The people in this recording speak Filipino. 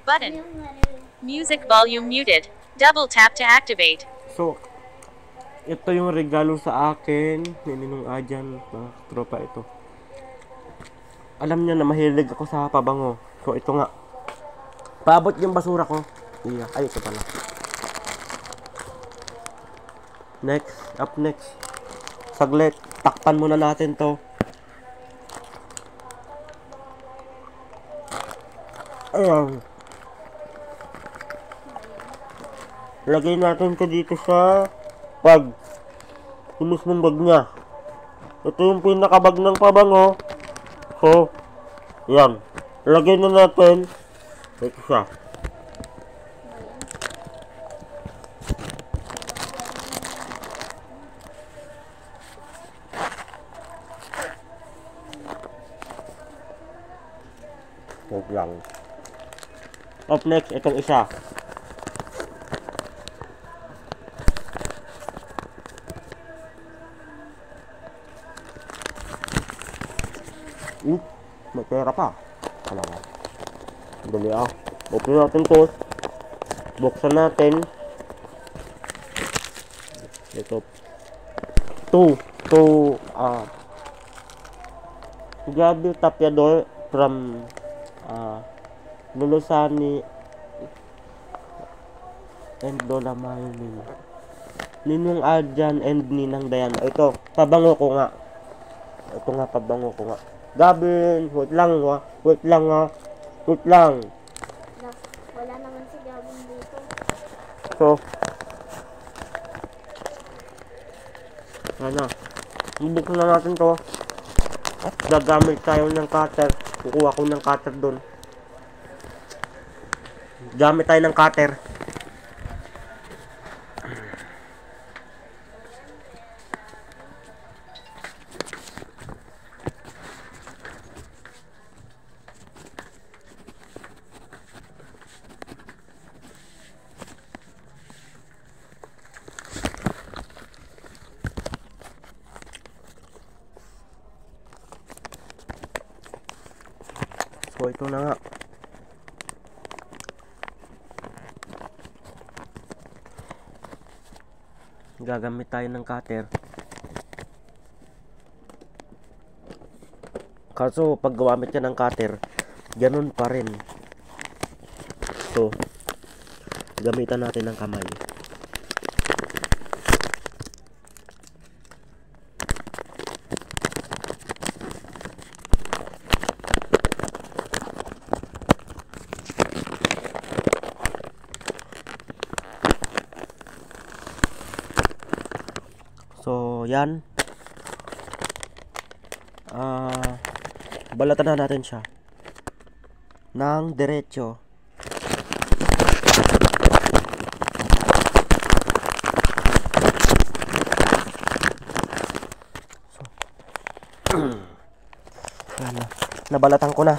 Button. Music volume muted. Double tap to activate. So, ito yung regalo sa akin ni Ninong Adjan, tropa ito. Alam niya na mahilig ako sa pabango. So, ito nga. Paabot yung basura ko. Iya, ay ito pala. Next, up next. Saglit, takpan muna natin to. Ayan. Lagay natin to dito sa bag. Yung mismong bag niya. Ito yung pinakabag ng pabango. So, yan. Lagay na natin. Ito siya. Huwag lang. Up next, itong isa. May pera pa. Ano nga? Dali ah. Open natin to. Buksan natin. Ito. Gabi Tapiador from Lulusani and Lola Maylin. Ninong Adjan and Ninang Dayan. Ito, pabango ko nga. Ito nga, pabango ko nga. Gabin, wait lang. Wala naman si Gabin dito. So, ano, bubuksan na natin to. Gagamit tayo ng cutter. Kukuha ko ng cutter doon. Gamit tayo ng cutter. So, ito na nga. Gagamit tayo ng cutter. Kaso, pag gumamit ka ng cutter, ganun pa rin. So, gamitan natin ng kamay. So, yan. Balatan na natin siya ng diretso. So, nabalatan ko na.